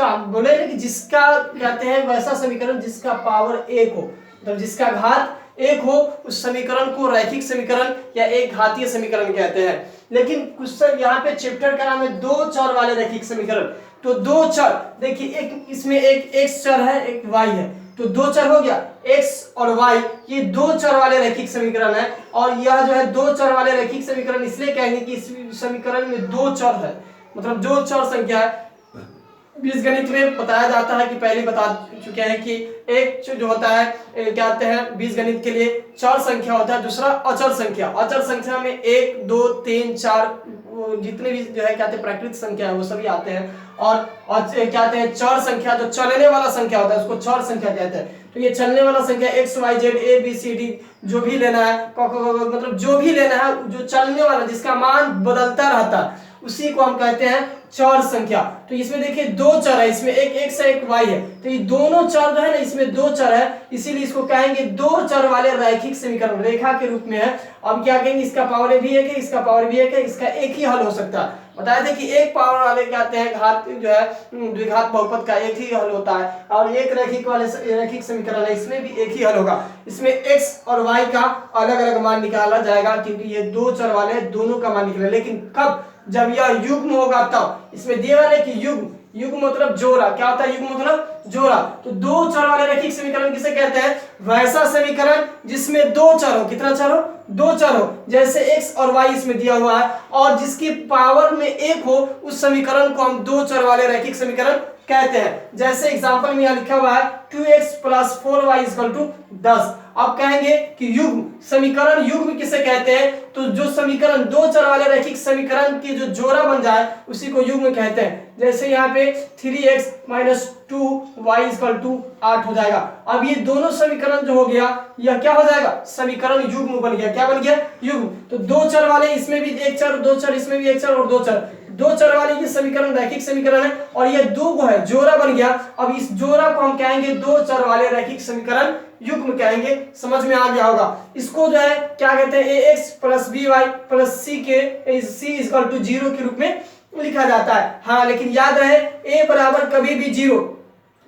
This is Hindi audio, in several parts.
जिसका बोले ना कि जिसका कहते हैं वैसा समीकरण जिसका पावर एक हो, मतलब जिसका घात एक हो, उस समीकरण को रैखिक समीकरण या एक घातीय समीकरण कहते हैं। लेकिन क्वेश्चन यहाँ पे चैप्टर का नाम है दो चर वाले रैखिक समीकरण। तो दो चर देखिए, एक इसमें एक x चर है, एक y है, तो दो चर हो गया x और y, ये दो चर वाले रैखिक समीकरण है। और यह जो है दो चर वाले रैखिक समीकरण इसलिए कहेंगे कि इस समीकरण में दो चर है, मतलब जो चर संख्या है। बीजगणित में बताया जाता है कि पहले बता चुके हैं कि एक जो होता है क्या कहते हैं बीजगणित के लिए चर संख्या होता है, दूसरा अचर संख्या। अचर संख्या में 1 2 3 4 जितने भी जो है कहते हैं प्राकृतिक संख्या है वो सभी आते हैं। और क्या कहते हैं चर संख्या जो चलने वाला संख्या होता है उसको चर संख्या कहते हैं। तो ये चलने वाला संख्या x y z a b c d जो भी लेना है, मतलब जो भी लेना है जो चलने वाला जिसका मान बदलता रहता है उसी को हम कहते हैं चर संख्या। तो इसमें देखिए दो चर है, इसमें एक x है एक y है, तो ये दोनों चर जो है ना इसमें दो चर है, इसीलिए इसको कहेंगे दो चर वाले रैखिक समीकरण, रेखा के रूप में है। अब क्या कहेंगे, इसका पावर भी एक है, इसका पावर भी एक है, इसका एक ही हल हो सकता है। बताया था कि एक पावर वाले कहते हैं घात जो है द्विघात बहुपद का एक ही हल होता है, और एक रैखिक वाले रैखिक समीकरण है इसमें भी एक ही हल होगा। इसमें x और y का अलग अलग मान निकाला जाएगा क्योंकि ये दो चर वाले दोनों का मान निकलेगा। लेकिन कब, जब यह युग्म होगा तब। इसमें दिया है कि युग्म, युग्म मतलब जोड़ा, क्या होता है युग्म मतलब जोड़ा। तो दो चर वाले रैखिक समीकरण किसे कहते हैं, वैसा समीकरण जिसमें दो चर हो, कितना चर हो, दो चर हो, जैसे x और y इसमें दिया हुआ है, और जिसकी पावर में एक हो उस समीकरण को हम दो चर वाले रैखिक समीकरण कहते हैं। जैसे एग्जांपल में यहां लिखा हुआ है 2x + 4y = 10। अब कहेंगे कि युग्म, समीकरण युग्म किसे कहते हैं, तो जो समीकरण दो चर वाले रैखिक समीकरण की जो जोड़ा बन जाए उसी को युग्म कहते हैं। जैसे यहाँ पे 3x - 2y = 8 हो जाएगा। अब ये दोनों समीकरण जो हो गया यह क्या हो जाएगा, समीकरण युग्म बन गया। क्या बन गया, युग्म। तो दो चर वाले इसमें भी एक चर, दो चर इसमें भी एक चर और दो चर, दो चर वाले ये समीकरण रैखिक समीकरण है, और ये दो को है जोड़ा बन गया। अब इस जोड़ा को हम कहेंगे दो चर वाले रैखिक समीकरण युग्म कहेंगे। समझ में आ गया होगा। इसको जो है क्या कहते हैं, ax + by + c के c = 0 के रूप में लिखा जाता है। हाँ, लेकिन याद रहे a बराबर कभी भी 0,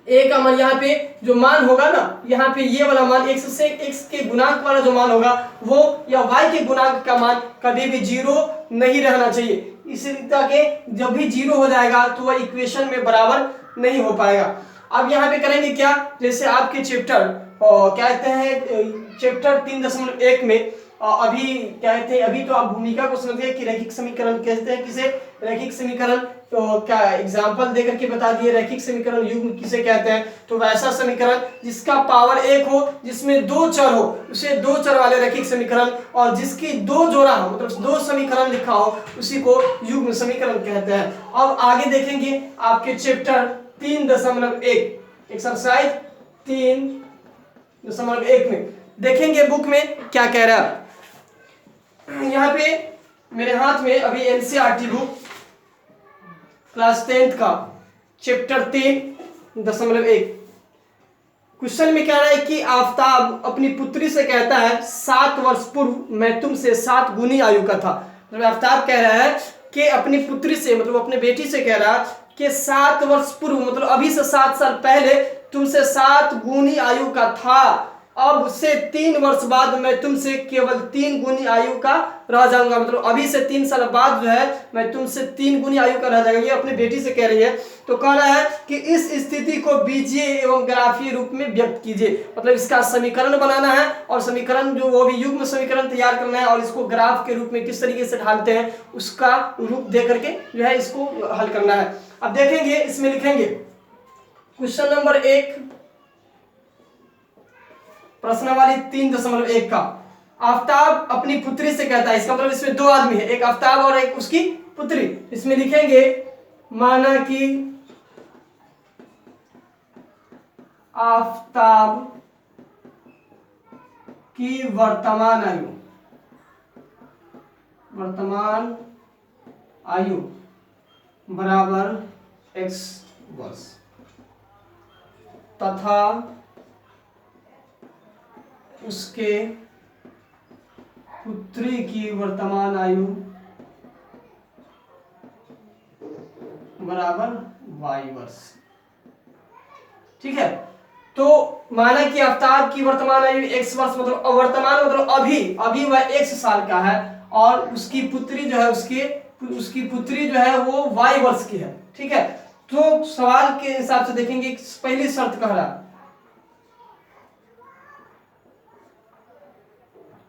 a का मान यहाँ पे जो मान होगा ना, यहाँ पे ये वाला मान x से x के गुणांक वाला जो मान होगा वो, या y के गुणांक का मान कभी भी 0 नहीं रहना चाहिए। इसी तरह के जब भी 0 हो जाएगा तो वह इक्वेशन में बराबर नहीं हो पाएगा। अब यहाँ पे करेंगे क्या, जैसे आपके चैप्टर क्या कहते हैं चैप्टर 3.1 में अभी क्या कहते हैं, अभी तो आप भूमिका को समझिए कि रैखिक समीकरण कहते हैं किसे, रैखिक समीकरण तो क्या एग्जांपल देकर के बता दिए रैखिक समीकरण युग्म किसे कहते हैं। तो वैसा समीकरण जिसका पावर एक हो, जिसमें दो चर हो, उसे दो चर वाले रैखिक समीकरण, और जिसकी दो जोड़ा हो मतलब दो समीकरण लिखा हो उसी को युग्म समीकरण कहते हैं। अब आगे देखेंगे आपके चैप्टर 3.1 एक्सरसाइज 3.1 में देखेंगे बुक में क्या कह रहा है। यहाँ पे मेरे हाथ में अभी एनसीईआरटी बुक क्लास 10th का चैप्टर 3.1 क्वेश्चन में कह रहा है कि आफताब अपनी पुत्री से कहता है 7 वर्ष पूर्व मैं तुमसे 7 गुनी आयु का था। मतलब आफताब कह रहा है कि अपनी पुत्री से, मतलब अपने बेटी से कह रहा है कि 7 वर्ष पूर्व मतलब अभी से 7 साल पहले तुमसे 7 गुनी आयु का था। अब से 3 वर्ष बाद मैं तुमसे केवल 3 गुनी आयु का रह जाऊंगा। मतलब अभी से 3 साल बाद जो है मैं तुमसे 3 गुनी आयु का रह जाएगा। ये अपनी बेटी से कह रही है। तो कह रहा है कि इस स्थिति को बीजीय एवं ग्राफीय रूप में व्यक्त कीजिए। मतलब इसका समीकरण बनाना है, और समीकरण जो वो भी युग्म समीकरण तैयार करना है, और इसको ग्राफ के रूप में किस तरीके से ढालते हैं उसका रूप दे करके जो है इसको हल करना है। अब देखेंगे इसमें लिखेंगे क्वेश्चन नंबर 1 प्रश्नावली 3.1 का। आफताब अपनी पुत्री से कहता है, इसका मतलब इसमें दो आदमी है, एक आफताब और एक उसकी पुत्री। इसमें लिखेंगे माना कि आफताब की वर्तमान आयु बराबर x वर्ष तथा उसके पुत्री की वर्तमान आयु बराबर y वर्ष। ठीक है। तो माना कि आफ्ताब की वर्तमान आयु x वर्ष, मतलब वर्तमान मतलब अभी वह x साल का है, और उसकी पुत्री जो है उसकी पुत्री जो है वो y वर्ष की है, ठीक है। तो सवाल के हिसाब से देखेंगे, पहली शर्त कह रहा है,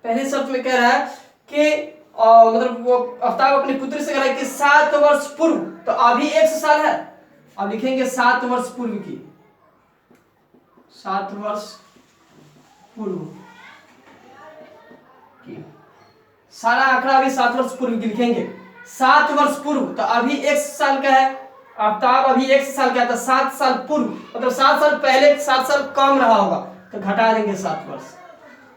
पहली शर्त में कह रहा है कि मतलब वो आफ्ताब अपनी पुत्री से कह रहा है कि 7 वर्ष पूर्व, तो अभी x साल है, अब लिखेंगे 7 वर्ष पूर्व की, 7 वर्ष पूर्व की, सारा आंकड़ा अभी 7 वर्ष पूर्व की लिखेंगे। 7 वर्ष पूर्व, तो अभी x साल का है, आफ्ताब अभी x साल का है, तो 7 साल पूर्व मतलब 7 साल पहले, 7 साल कम रहा होगा, तो घटा देंगे 7 वर्ष।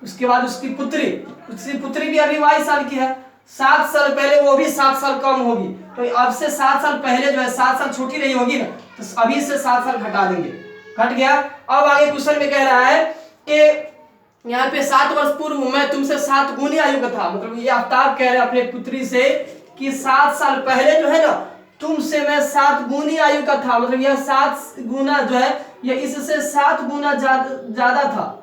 उसके बाद उसकी पुत्री भी अभी y साल की है, 7 साल पहले वो भी 7 साल कम होगी, तो अब से 7 साल पहले जो है 7 साल छोटी नहीं होगी ना, तो अभी से 7 साल घटा देंगे, घट गया। अब आगे क्वेश्चन में कह रहा है कि यहाँ पे 7 वर्ष पूर्व मैं तुमसे 7 गुनी आयु का था, मतलब ये आफ्ताब कह रहे हैं अपने पुत्री से कि 7 साल पहले जो है ना तुमसे मैं 7 गुनी आयु का था, मतलब यह 7 गुना जो है यह इससे 7 गुना ज्यादा था,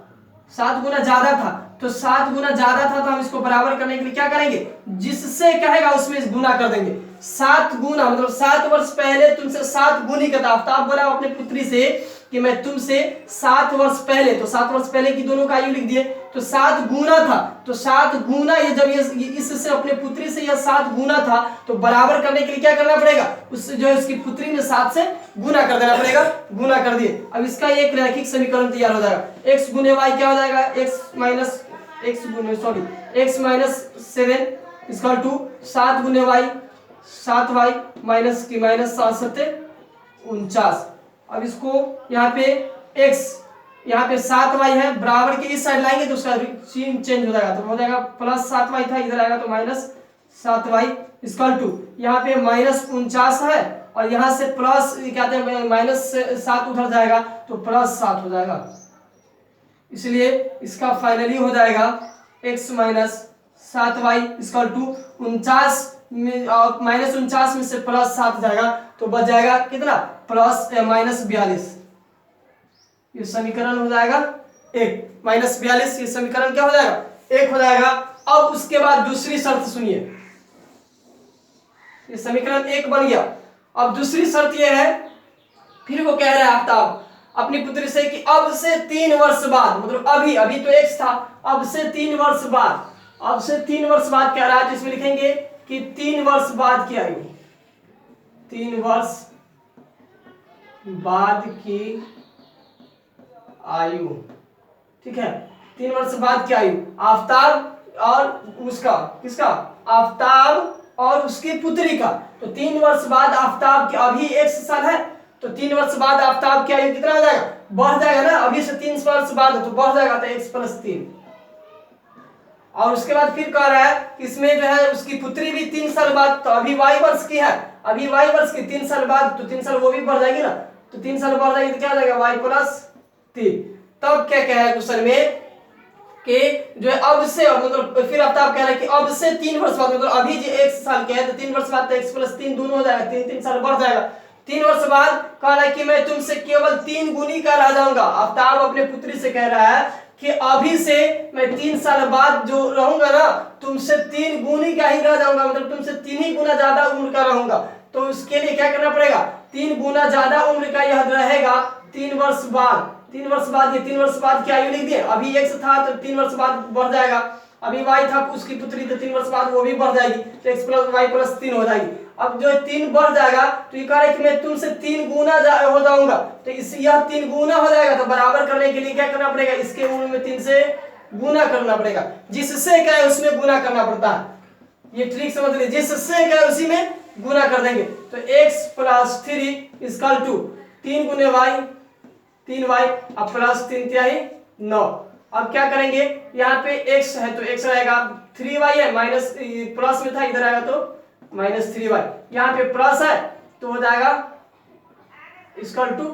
7 गुना ज्यादा था, तो 7 गुना ज्यादा था, तो हम इसको बराबर करने के लिए क्या करेंगे, जिससे कहेगा उसमें गुना कर देंगे। 7 गुना मतलब 7 वर्ष पहले तुमसे 7 गुनी का था, आफ्ताब बोला अपने पुत्री से कि मैं तुमसे 7 वर्ष पहले, तो 7 वर्ष पहले की दोनों का आयु लिख दिए, तो 7 गुना था, तो 7 गुना ये जब ये इससे अपने पुत्री से यह 7 गुना था, तो बराबर करने के लिए क्या करना पड़ेगा, उससे जो है उसकी पुत्री में 7 से गुना कर देना पड़ेगा, गुना कर दिए। अब इसका एक रैखिक समीकरण तैयार हो जाएगा, x गुने y क्या हो जाएगा, x माइनस 7 इक्वल टू 7 गुने y 7y माइनस की माइनस 7 7 49। अब इसको यहाँ पे x यहाँ पे 7y है, बराबर के इस साइड लाएंगे तो उसका चिन्ह चेंज हो जाएगा, तो हो जाएगा प्लस 7y था, इधर आएगा तो माइनस 7y इक्वल टू यहाँ पे माइनस 49 है, और यहाँ से प्लस क्या कहते हैं माइनस 7 उधर जाएगा तो प्लस 7 हो जाएगा, इसलिए इसका फाइनली हो जाएगा x minus 7y equal to 49 में माइनस 49 में से प्लस 7 जाएगा, तो बच जाएगा कितना, प्लस माइनस 42। ये समीकरण हो जाएगा 1 माइनस 42, ये समीकरण क्या हो जाएगा, 1 हो जाएगा। अब उसके बाद दूसरी शर्त सुनिए, ये समीकरण 1 बन गया। अब दूसरी शर्त ये है, फिर वो कह रहा है आफ्ताब अपनी पुत्री से कि अब से 3 वर्ष बाद, मतलब अभी तो x था, अब से 3 वर्ष बाद, अब से 3 वर्ष बाद कह रहा है, तो इसमें लिखेंगे कि 3 वर्ष बाद की आयु, 3 वर्ष बाद की आयु, ठीक है, 3 वर्ष बाद की आयु आफ्ताब और उसका, किसका, आफ्ताब और उसकी पुत्री का, तो 3 वर्ष बाद आफ्ताब की, अभी x साल है, तो 3 वर्ष बाद आफ्ताब की आयु कितना हो जाएगा, बढ़ जाएगा ना, अभी से 3 वर्ष बाद तो बढ़ जाएगा, तो x प्लस 3। और उसके बाद फिर कह रहा है इसमें जो है उसकी पुत्री भी 3 साल बाद, तो अभी y वर्ष की है, अभी y वर्ष की 3 साल बाद, तो 3 साल वो भी बढ़ जाएगी ना, तो 3 साल बढ़ जाएगी तो क्या हो जाएगा y प्लस 3। तब क्या कह रहा है क्वेश्चन में कि जो है अब से, मतलब फिर आफ्ताब कह रहा है कि अब से 3 वर्ष बाद, मतलब अभी जो 1 साल के है तो 3 वर्ष बाद तो x प्लस 3 दोनों हो जाएगा, 3 साल बढ़ जाएगा। 3 वर्ष बाद कह रहा है कि मैं तुमसे केवल 3 गुनी का रह जाऊंगा, आफ्ताब अपने पुत्री से कह रहा है कि अभी से मैं 3 साल बाद जो रहूंगा ना तुमसे 3 गुनी का ही रह जाऊंगा, मतलब तुमसे 3 ही गुना ज्यादा उम्र का रहूंगा, तो उसके लिए क्या करना पड़ेगा, 3 गुना ज्यादा उम्र का यह रहेगा 3 वर्ष बाद। 3 वर्ष बाद, ये 3 वर्ष बाद की आयु लिख दिए, अभी x था तो 3 वर्ष बाद बढ़ जाएगा, अभी y था उसकी पुत्री तो 3 वर्ष बाद वो भी बढ़ जाएगी, तो x प्लस y प्लस 3 हो जाएगी। अब जो 3 बढ़ जाएगा तो ये कह रहा है कि मैं तुमसे 3 गुना हो जाऊंगा, तो इस यह 3 गुना हो जाएगा, तो बराबर करने के लिए क्या करना पड़ेगा, इसके उम्र में 3 से गुना करना पड़ेगा, जिससे क्या है उसमें गुना करना पड़ता है, ये ट्रिक समझ लीजिए, जिससे क्या है उसी में गुना कर देंगे, तो x प्लस 3 इक्वल टू 3 गुने y 3y अब प्लस 3 तिहाई 9। अब क्या करेंगे, यहाँ पे x है तो x रहेगा, 3y है माइनस प्लस में था, इधर आएगा तो माइनस 3y, यहाँ पे प्लस है तो हो जाएगा इक्वल टू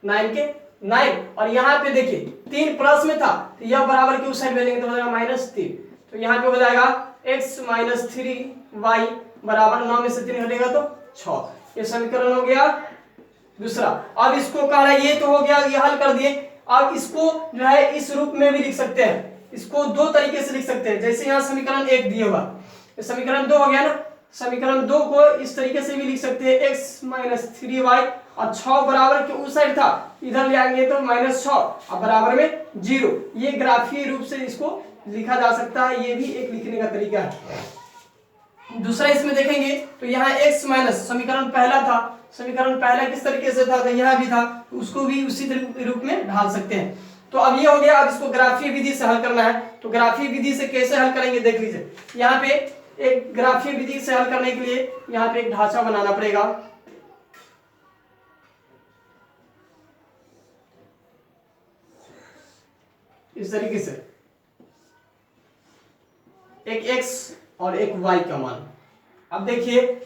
9 के 9, और यहाँ पे देखिए 3 प्लस में था तो यह बराबर की उस साइड भेजेंगे तो हो जाएगा माइनस 3, तो यहाँ पे हो जाएगा x माइनस 3y बराबर 9 में से 3 हटेगा तो 6। ये समीकरण हो गया दूसरा। अब इसको कह रहा है, ये तो हो गया, ये हल कर दिए। अब इसको जो है इस रूप में भी लिख सकते हैं, इसको दो तरीके से लिख सकते हैं। जैसे यहाँ समीकरण 1 दिए हुआ, समीकरण 2 हो गया ना, समीकरण 2 को इस तरीके से भी लिख सकते हैं, x माइनस 3y, और 6 बराबर के उस साइड था, इधर ले आएंगे तो -6 और बराबर में 0। ये ग्राफीय रूप से इसको लिखा जा सकता है, ये भी एक लिखने का तरीका है। दूसरा इसमें देखेंगे तो यहाँ x माइनस, समीकरण पहला था, समीकरण पहला किस तरीके से था, तो यहाँ भी था, उसको भी उसी रूप में ढाल सकते हैं। तो अब ये हो गया। अब इसको ग्राफीय विधि से हल करना है, तो ग्राफीय विधि से कैसे हल करेंगे देख लीजिए। यहाँ पे एक ग्राफीय विधि से हल करने के लिए यहाँ पे एक ढांचा बनाना पड़ेगा। इस तरीके से एक x और एक y का मान। अब देखिए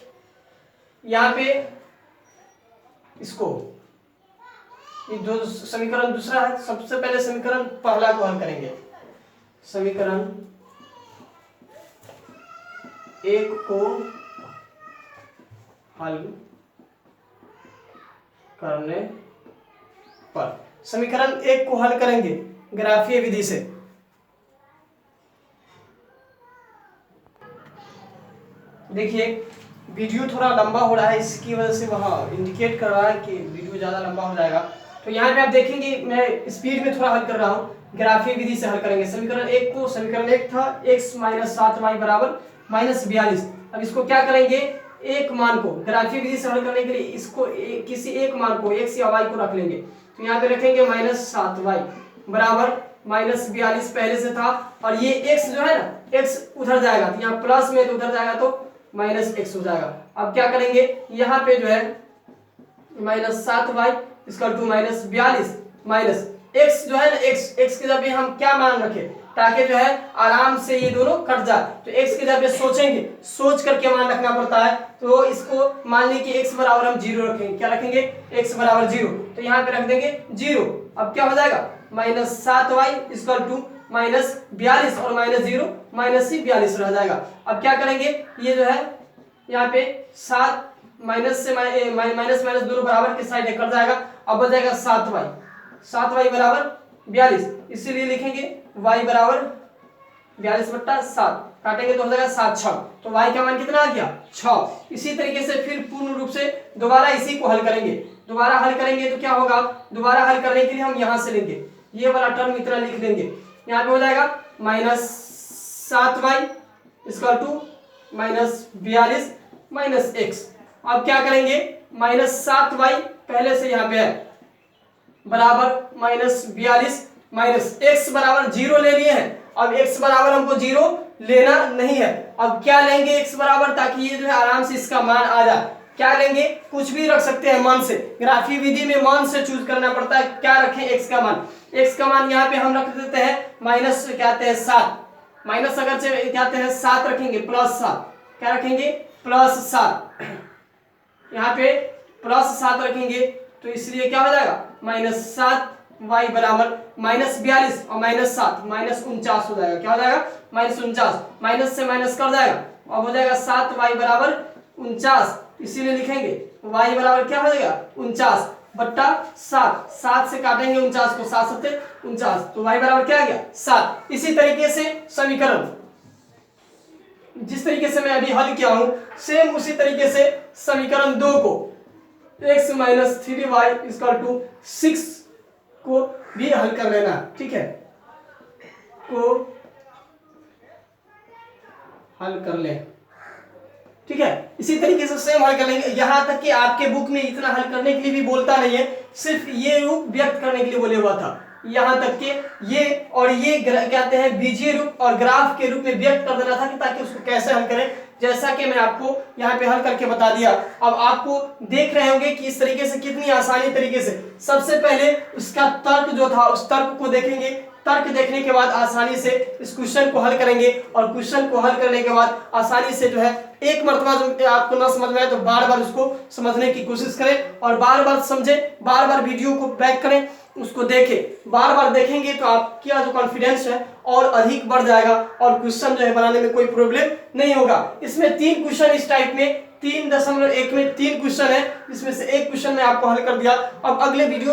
यहाँ पे इसको, ये दो समीकरण दूसरा है, सबसे पहले समीकरण पहला को हल करेंगे। समीकरण 1 को हल करने पर, समीकरण 1 को हल करेंगे ग्राफीय विधि से। देखिए वीडियो थोड़ा लंबा हो रहा है, इसकी वजह से वहाँ इंडिकेट कर रहा है कि वीडियो ज़्यादा लंबा हो जाएगा। तो यहाँ पे आप देखेंगे मैं स्पीड में थोड़ा हल कर रहा हूँ, ग्राफीय विधि से हल करेंगे। समीकरण 1 को, समीकरण 1 था x माइनस 7y बराबर -42। अब इसको क्या करेंगे, एक मान को ग्राफीय विधि से हल करने के लिए इसको किसी एक मान को x या y को रख लेंगे। तो यहाँ पे रखेंगे -7y बराबर -42 पहले से था, और ये x जो है ना, x उधर जाएगा तो यहाँ प्लस में, तो उधर जाएगा तो -x हो जाएगा। अब क्या करेंगे, यहाँ पे जो है -7y इसका टू -42 माइनस x जो है ना, x के जगह हम क्या मान रखें, ताकि जो है आराम से ये दोनों कट जाए। तो x के जगह सोचेंगे, सोच करके मान रखना पड़ता है। तो इसको मान ली कि x बराबर हम 0 रखेंगे। क्या रखेंगे, x बराबर 0, तो यहाँ पे रख देंगे 0। अब क्या हो जाएगा, -7y इसका टू -42 और -0 -42 रह जाएगा। अब क्या करेंगे, ये जो है यहाँ पे 7 माइनस से माइनस दोनों बराबर के साइड कट जाएगा। अब बच जाएगा 7y बराबर 42, इसीलिए लिखेंगे y बराबर 42/7, काटेंगे तो हो जाएगा 7 6, तो y का मान कितना आ गया 6। इसी तरीके से फिर पूर्ण रूप से दोबारा इसी को हल करेंगे। दोबारा हल करेंगे तो क्या होगा, दोबारा हल करने के लिए हम यहाँ से लेंगे, ये वाला टर्म इतना लिख लेंगे। यहाँ पे हो जाएगा -7y इसका टू -42 -x। अब क्या करेंगे, -7y पहले से यहाँ पे है बराबर -42 x बराबर 0 ले लिए हैं। अब x बराबर हमको 0 लेना नहीं है। अब क्या लेंगे x बराबर, ताकि ये जो है आराम से इसका मान आ जाए। क्या लेंगे, कुछ भी रख सकते हैं मान से, ग्राफीय विधि में मान से चूज करना पड़ता है। क्या रखें, x का मान, x का मान यहाँ पे हम रख देते हैं माइनस कहते हैं 7, माइनस अगर कहते हैं 7 रखेंगे +7, क्या रखेंगे +7, यहाँ पे +7 रखेंगे तो इसलिए क्या हो जाएगा -7y बराबर -42 और -7 -49 हो जाएगा। क्या हो जाएगा -49, माइनस से माइनस कर जाएगा, अब हो जाएगा 7y बराबर 49, इसीलिए लिखेंगे y बराबर क्या हो जाएगा 49/7, 7 से काटेंगे 49 को, 7 7 49, तो y बराबर क्या आ गया 7। इसी तरीके से समीकरण जिस तरीके से मैं अभी हल किया हूं, सेम उसी तरीके से समीकरण 2 को x minus 3y equal to 6 को भी हल कर लेना, ठीक है, को हल कर ले, ठीक है। इसी तरीके से सेम हल कर लेंगे। यहां तक कि आपके बुक में इतना हल करने के लिए भी बोलता नहीं है, सिर्फ ये रूप व्यक्त करने के लिए बोले हुआ था। यहां तक कि ये और ये कहते हैं बीजीय रूप और ग्राफ के रूप में व्यक्त कर देना था, कि ताकि उसको कैसे हल करें, जैसा कि मैं आपको यहाँ पे हल करके बता दिया। अब आपको देख रहे होंगे कि इस तरीके से कितनी आसानी तरीके से, सबसे पहले उसका तर्क जो था उस तर्क को देखेंगे, तर्क देखने के बाद आसानी से इस क्वेश्चन को हल करेंगे, और क्वेश्चन को हल करने के बाद आसानी से जो है एक मर्तबा जो आपको ना समझ में आए तो बार बार उसको समझने की कोशिश करें, और बार बार समझें, बार बार वीडियो को बैक करें, उसको देखें। बार बार देखेंगे तो आपका जो कॉन्फिडेंस है और अधिक बढ़ जाएगा, और क्वेश्चन जो है बनाने में कोई प्रॉब्लम नहीं होगा। इसमें 3 क्वेश्चन इस टाइप में 3.1 में 3 क्वेश्चन है, इसमें से एक क्वेश्चन मैं आपको हल कर दिया। अब अगले वीडियो